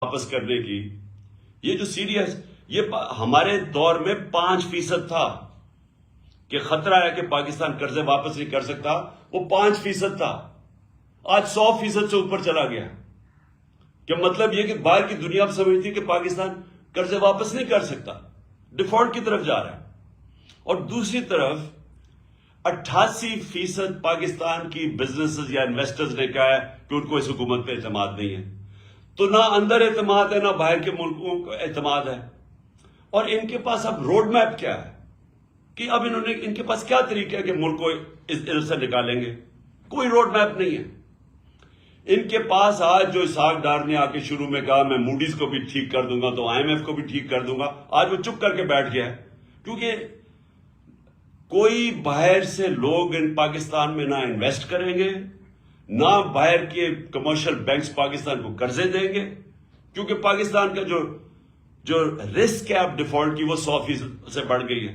واپس کرنے کی، یہ جو CDS یہ ہمارے دور میں 5% تھا کہ خطرہ ہے کہ پاکستان قرضے واپس نہیں کر سکتا، وہ 5% تھا، آج 100% سے اوپر چلا گیا. کہ مطلب یہ کہ باہر کی دنیا سمجھتی ہے کہ پاکستان قرضے واپس نہیں کر سکتا، ڈیفالٹ کی طرف جا رہا ہے. اور دوسری طرف 88% پاکستان کی بزنسز یا انویسٹرز نے کہا ہے کہ ان کو اس حکومت پہ اعتماد نہیں ہے. تو نہ اندر اعتماد ہے نہ باہر کے ملکوں کو اعتماد ہے. اور ان کے پاس اب روڈ میپ کیا ہے کہ اب ان کے پاس کیا طریقہ ہے کہ ملک کو ادھر سے نکالیں گے؟ کوئی روڈ میپ نہیں ہے. ان کے پاس آج جو اسحاق ڈار نے آ کے شروع میں کہا میں موڈیز کو بھی ٹھیک کر دوں گا تو IMF کو بھی ٹھیک کر دوں گا، آج وہ چپ کر کے بیٹھ گیا ہے. کیونکہ کوئی باہر سے لوگ ان پاکستان میں نہ انویسٹ کریں گے، نہ باہر کے کمرشل بینکس پاکستان کو قرضے دیں گے، کیونکہ پاکستان کا جو رسک ہے اب ڈیفالٹ کی وہ 100% سے بڑھ گئی ہے.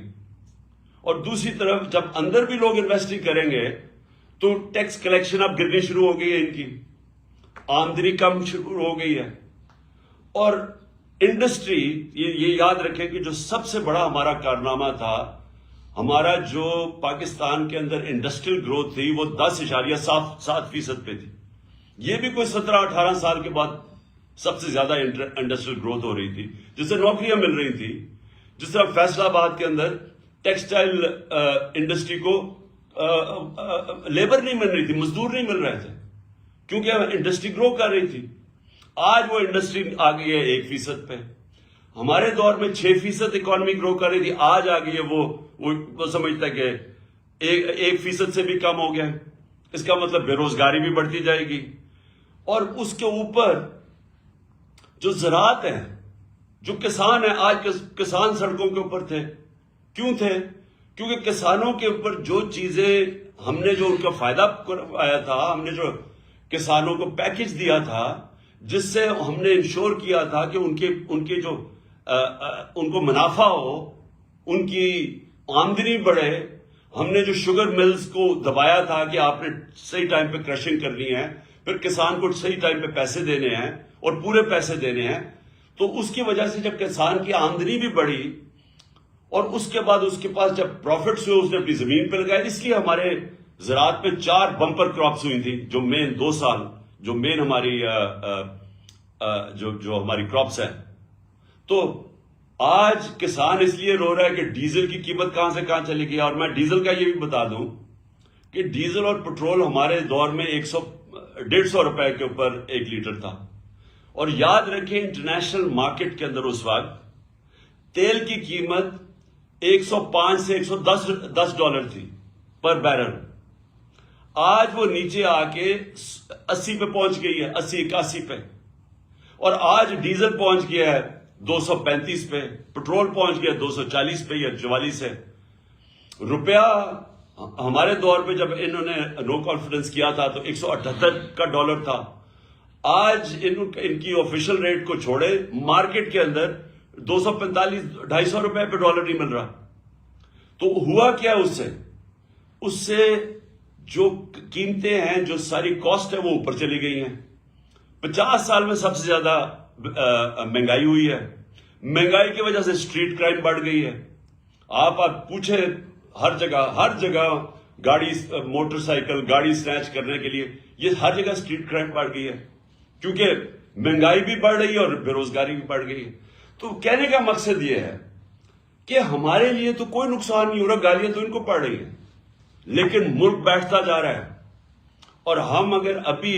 اور دوسری طرف جب اندر بھی لوگ انویسٹنگ کریں گے تو ٹیکس کلیکشن اب گرنی شروع ہو گئی ہے، ان کی آمدنی کم شروع ہو گئی ہے. اور انڈسٹری یہ یاد رکھیں کہ جو سب سے بڑا ہمارا کارنامہ تھا، ہمارا جو پاکستان کے اندر انڈسٹریل گروتھ تھی وہ 10.7% پہ تھی. یہ بھی کوئی 17-18 سال کے بعد سب سے زیادہ انڈسٹریل گروتھ ہو رہی تھی، جس سے نوکریاں مل رہی تھی. جس طرح فیصل آباد کے اندر ٹیکسٹائل انڈسٹری کو لیبر نہیں مل رہی تھی، مزدور نہیں مل رہے تھے، کیونکہ انڈسٹری گرو کر رہی تھی. آج وہ انڈسٹری آ گئی ہے 1% پہ. ہمارے دور میں 6% اکانومی گرو کر رہی تھی، آج آ گئی ہے وہ سمجھتا ہے کہ 1% سے بھی کم ہو گیا. اس کا مطلب بے روزگاری بھی بڑھتی جائے گی. اور اس کے اوپر جو زراعت ہے، جو کسان ہیں، آج کسان سڑکوں کے اوپر تھے. کیوں تھے؟ کیونکہ کسانوں کے اوپر جو چیزیں ہم نے جو ان کا فائدہ کروایا تھا، ہم نے جو کسانوں کو پیکج دیا تھا جس سے ہم نے انشور کیا تھا کہ ان کے جو ان کو منافع ہو، ان کی آمدنی بڑھے. ہم نے جو شوگر ملز کو دبایا تھا کہ آپ نے صحیح ٹائم پہ کرشنگ کرنی ہے، پھر کسان کو صحیح ٹائم پہ پیسے دینے ہیں اور پورے پیسے دینے ہیں. تو اس کی وجہ سے جب کسان کی آمدنی بھی بڑھی اور اس کے بعد اس کے پاس جب پروفٹس ہوئے، اس نے اپنی زمین پہ لگایا. اس لیے ہمارے زراعت میں 4 بمپر کراپس ہوئی تھی، جو مین 2 سال جو مین ہماری جو ہماری کراپس ہے. تو آج کسان اس لیے رو رہا ہے کہ ڈیزل کی قیمت کہاں سے کہاں چلی گئی. اور میں ڈیزل کا یہ بھی بتا دوں کہ ڈیزل اور پٹرول ہمارے دور میں 150 روپے کے اوپر 1 لیٹر تھا. اور یاد رکھیں انٹرنیشنل مارکیٹ کے اندر اس وقت تیل کی قیمت 105 سے 110 ڈالر تھی پر بیرل. آج وہ نیچے آ کے 80 پہ پہنچ گئی ہے، 80-81 پہ. اور آج ڈیزل پہنچ گیا ہے 235 پہ، پٹرول پہنچ گیا 240 پہ یا 44 ہے. روپیہ ہمارے دور پہ جب انہوں نے نو کانفیڈنس کیا تھا تو 178 کا ڈالر تھا. آج ان کی آفیشل ریٹ کو چھوڑے، مارکیٹ کے اندر 245-250 روپے پہ ڈالر نہیں مل رہا. تو ہوا کیا اس سے جو قیمتیں ہیں، جو ساری کاسٹ ہے وہ اوپر چلی گئی ہیں. 50 سال میں سب سے زیادہ مہنگائی ہوئی ہے. مہنگائی کی وجہ سے اسٹریٹ کرائم بڑھ گئی ہے. آپ پوچھیں ہر جگہ گاڑی، موٹر سائیکل گاڑی سنیچ کرنے کے لیے یہ ہر جگہ اسٹریٹ کرائم بڑھ گئی ہے، کیونکہ مہنگائی بھی بڑھ رہی ہے اور بے روزگاری بھی بڑھ گئی ہے. تو کہنے کا مقصد یہ ہے کہ ہمارے لیے تو کوئی نقصان نہیں ہو رہا، گالیاں تو ان کو پڑ رہی ہیں، لیکن ملک بیٹھتا جا رہا ہے. اور ہم اگر ابھی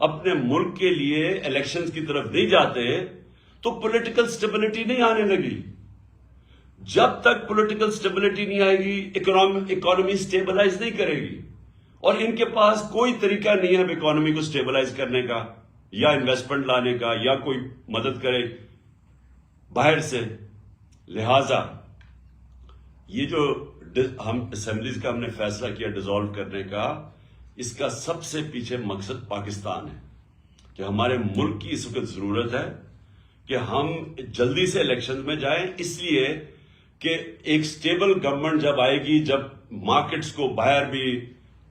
اپنے ملک کے لیے الیکشنز کی طرف نہیں جاتے تو پولیٹیکل سٹیبلٹی نہیں آنے لگی. جب تک پولیٹیکل سٹیبلٹی نہیں آئے گی، اکانومی سٹیبلائز نہیں کرے گی. اور ان کے پاس کوئی طریقہ نہیں ہے اکانومی کو سٹیبلائز کرنے کا یا انویسٹمنٹ لانے کا یا کوئی مدد کرے باہر سے. لہذا یہ جو ہم اسمبلیز کا ہم نے فیصلہ کیا ڈیزالو کرنے کا، اس کا سب سے پیچھے مقصد پاکستان ہے کہ ہمارے ملک کی اس وقت ضرورت ہے کہ ہم جلدی سے الیکشن میں جائیں، اس لیے کہ ایک سٹیبل گورنمنٹ جب آئے گی، جب مارکیٹس کو باہر بھی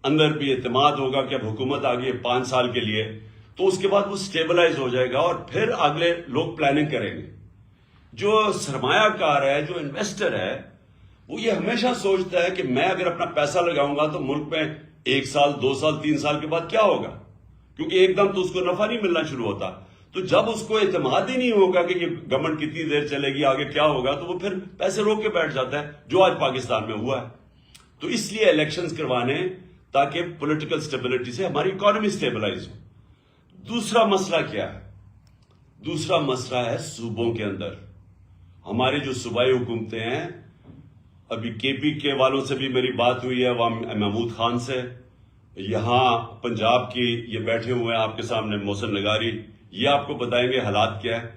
اندر بھی اعتماد ہوگا کہ اب حکومت آ گئی ہے 5 سال کے لیے، تو اس کے بعد وہ سٹیبلائز ہو جائے گا اور پھر اگلے لوگ پلاننگ کریں گے. جو سرمایہ کار ہے, جو انویسٹر ہے, وہ یہ ہمیشہ سوچتا ہے کہ میں اگر اپنا پیسہ لگاؤں گا تو ملک میں 1 سال 2 سال 3 سال کے بعد کیا ہوگا, کیونکہ ایک دم تو اس کو نفع نہیں ملنا شروع ہوتا. تو جب اس کو اعتماد ہی نہیں ہوگا کہ یہ گورنمنٹ کتنی دیر چلے گی, آگے کیا ہوگا, تو وہ پھر پیسے روک کے بیٹھ جاتا ہے, جو آج پاکستان میں ہوا ہے. تو اس لیے الیکشنز کروانے تاکہ پولیٹیکل سٹیبلٹی سے ہماری اکانومی سٹیبلائز ہو. دوسرا مسئلہ کیا ہے؟ دوسرا مسئلہ ہے صوبوں کے اندر. ہماری جو صوبائی حکومتیں ہیں, ابھی کے پی کے والوں سے بھی میری بات ہوئی ہے, وہاں محمود خان سے, یہاں پنجاب کی یہ بیٹھے ہوئے ہیں آپ کے سامنے محسن نگاری, یہ آپ کو بتائیں گے حالات کیا ہے.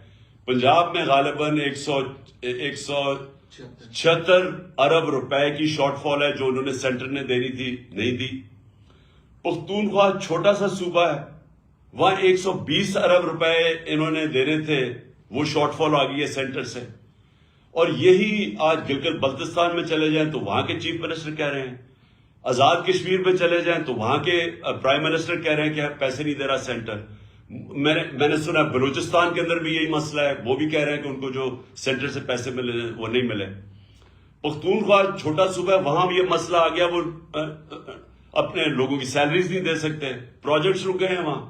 پنجاب میں غالباً 176 ارب روپے کی شارٹ فال ہے جو انہوں نے سینٹر نے دینی تھی, نہیں دی. پختونخوا چھوٹا سا صوبہ ہے, وہاں 120 ارب روپے انہوں نے دینے تھے, وہ شارٹ فال آ گئی ہے سینٹر سے. اور یہی آج گلگت بلتستان میں چلے جائیں تو وہاں کے چیف منسٹر کہہ رہے ہیں, آزاد کشمیر میں چلے جائیں تو وہاں کے پرائم منسٹر کہہ رہے ہیں کہ پیسے نہیں دے رہا سینٹر. میں نے سنا بلوچستان کے اندر بھی یہی مسئلہ ہے, وہ بھی کہہ رہے ہیں کہ ان کو جو سینٹر سے پیسے ملے وہ نہیں ملے. پختونخوا چھوٹا صوبہ ہے, وہاں بھی یہ مسئلہ آ گیا, وہ اپنے لوگوں کی سیلریز نہیں دے سکتے, پروجیکٹس رک گئے ہیں وہاں.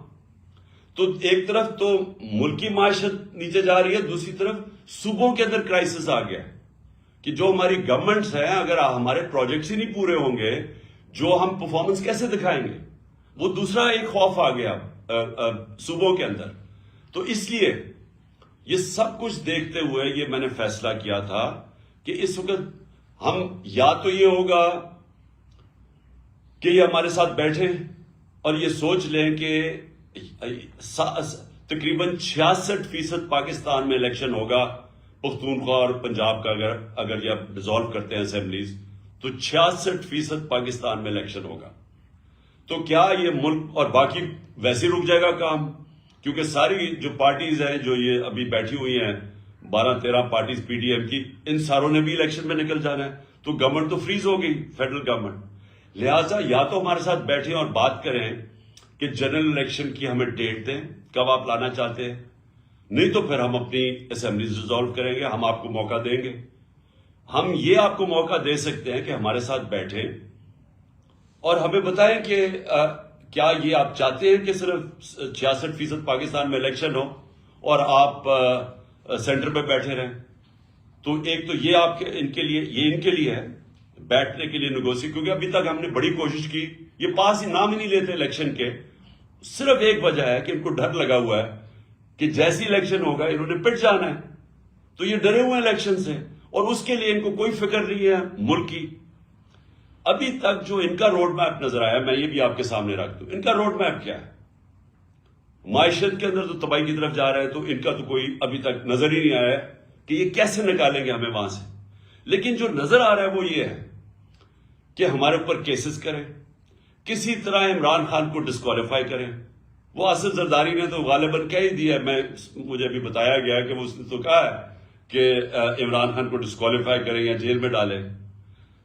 تو ایک طرف تو ملکی معیشت نیچے جا رہی ہے, دوسری طرف صوبوں کے اندر کرائسس آ گیا کہ جو ہماری گورنمنٹس ہیں, اگر ہمارے پروجیکٹس ہی نہیں پورے ہوں گے, جو ہم پرفارمنس کیسے دکھائیں گے. وہ دوسرا ایک خوف آ گیا صوبوں کے اندر. تو اس لیے یہ سب کچھ دیکھتے ہوئے یہ میں نے فیصلہ کیا تھا کہ اس وقت ہم یا تو یہ ہوگا کہ یہ ہمارے ساتھ بیٹھیں اور یہ سوچ لیں کہ تقریباً 66% پاکستان میں الیکشن ہوگا پختونخوا اور پنجاب کا, اگر یہ ڈیزالو کرتے ہیں اسمبلیز تو 66% پاکستان میں الیکشن ہوگا. تو کیا یہ ملک اور باقی ویسے رک جائے گا کام, کیونکہ ساری جو پارٹیز ہیں جو یہ ابھی بیٹھی ہوئی ہیں 12-13 پارٹیز پی ڈی ایم کی, ان ساروں نے بھی الیکشن میں نکل جانا ہے. تو گورنمنٹ تو فریز ہو گئی, فیڈرل گورنمنٹ. لہٰذا یا تو ہمارے ساتھ بیٹھیں اور بات کریں کہ جنرل الیکشن کی ہمیں ڈیٹ دیں, کب آپ لانا چاہتے ہیں, نہیں تو پھر ہم اپنی اسمبلیز ڈیزالو کریں گے, ہم آپ کو موقع دیں گے. ہم یہ آپ کو موقع دے سکتے ہیں کہ ہمارے ساتھ بیٹھیں اور ہمیں بتائیں کہ کیا یہ آپ چاہتے ہیں کہ صرف 66% پاکستان میں الیکشن ہو اور آپ سینٹر پہ بیٹھے رہیں. تو ایک تو یہ آپ کے ان کے لیے ہے بیٹھنے کے لیے نیگوشیٹ, کیونکہ ابھی تک ہم نے بڑی کوشش کی, یہ پاس ہی نام ہی نہیں لیتے الیکشن کے. صرف ایک وجہ ہے کہ ان کو ڈر لگا ہوا ہے کہ جیسی الیکشن ہوگا انہوں نے پٹ جانا ہے, تو یہ ڈرے ہوئے ہیں الیکشن سے, اور اس کے لیے ان کو کوئی فکر نہیں ہے ملک کی. ابھی تک جو ان کا روڈ میپ نظر آیا, میں یہ بھی آپ کے سامنے رکھ دوں, ان کا روڈ میپ کیا ہے. معیشت کے اندر تو تباہی کی طرف جا رہا ہے, تو ان کا تو کوئی ابھی تک نظر ہی نہیں آیا ہے کہ یہ کیسے نکالیں گے ہمیں وہاں سے. لیکن جو نظر آ رہا ہے وہ یہ ہے کہ ہمارے اوپر کیسز کریں, کسی طرح عمران خان کو ڈسکوالیفائی کریں. وہ اسد زرداری نے تو غالباً کہہ ہی دیا, مجھے ابھی بتایا گیا کہ وہ اس نے تو کہا ہے کہ عمران خان کو ڈسکوالیفائی کریں یا جیل میں ڈالیں.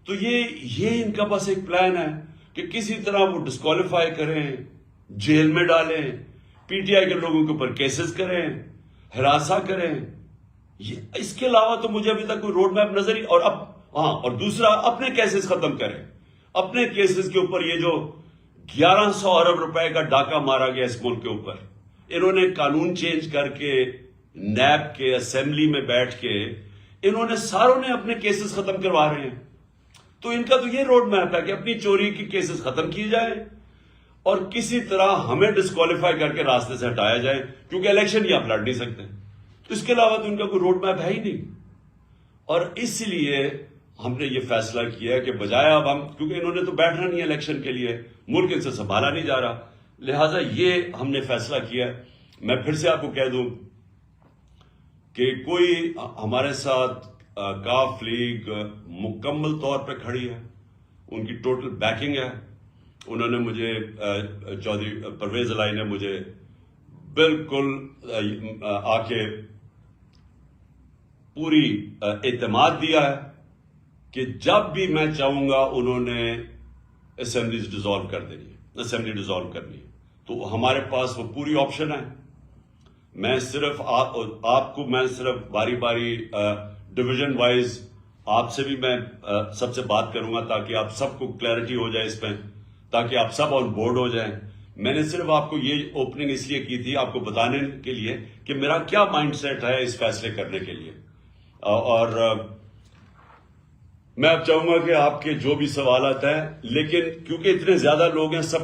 تو یہ ان کا بس ایک پلان ہے کہ کسی طرح وہ ڈسکوالیفائی کریں, جیل میں ڈالیں, پی ٹی آئی کے لوگوں کے اوپر کیسز کریں, ہراساں کریں. اس کے علاوہ تو مجھے ابھی تک کوئی روڈ میپ نظر ہی. اور دوسرا اپنے کیسز ختم کریں. اپنے کیسز کے اوپر یہ جو 1100 ارب روپے کا ڈاکہ مارا گیا اس ملک کے اوپر, انہوں نے قانون چینج کر کے نیب کے اسمبلی میں بیٹھ کے انہوں نے ساروں نے اپنے کیسز ختم کروا رہے ہیں. تو ان کا تو یہ روڈ میپ ہے کہ اپنی چوری کی کیسز ختم کی جائیں اور کسی طرح ہمیں ڈسکوالیفائی کر کے راستے سے ہٹایا جائے, کیونکہ الیکشن ہی آپ لڑ نہیں سکتے. تو اس کے علاوہ تو ان کا کوئی روڈ میپ ہے ہی نہیں. اور اس لیے ہم نے یہ فیصلہ کیا کہ بجائے اب ہم, کیونکہ انہوں نے تو بیٹھنا نہیں ہے الیکشن کے لیے, ملک ان سے سنبھالا نہیں جا رہا, لہٰذا یہ ہم نے فیصلہ کیا. میں پھر سے آپ کو کہہ دوں کہ کوئی ہمارے ساتھ کاف لیگ مکمل طور پہ کھڑی ہے, ان کی ٹوٹل بیکنگ ہے. انہوں نے مجھے چودھری پرویز الہی نے مجھے بالکل آ کے پوری اعتماد دیا ہے کہ جب بھی میں چاہوں گا انہوں نے اسمبلیز ڈیزالو کر دینی ہے, اسمبلی ڈیزالو کرنی ہے. تو ہمارے پاس وہ پوری آپشن ہے. میں صرف آپ کو میں صرف باری باری ڈویژن وائز آپ سے بھی میں سب سے بات کروں گا تاکہ آپ سب کو کلیئرٹی ہو جائے اس پہ, تاکہ آپ سب آن بورڈ ہو جائیں. میں نے صرف آپ کو یہ اوپننگ اس لیے کی تھی آپ کو بتانے کے لیے کہ میرا کیا مائنڈ سیٹ ہے اس فیصلے کرنے کے لیے. اور میں اب چاہوں گا کہ آپ کے جو بھی سوالات ہیں, لیکن کیونکہ اتنے زیادہ لوگ ہیں, سب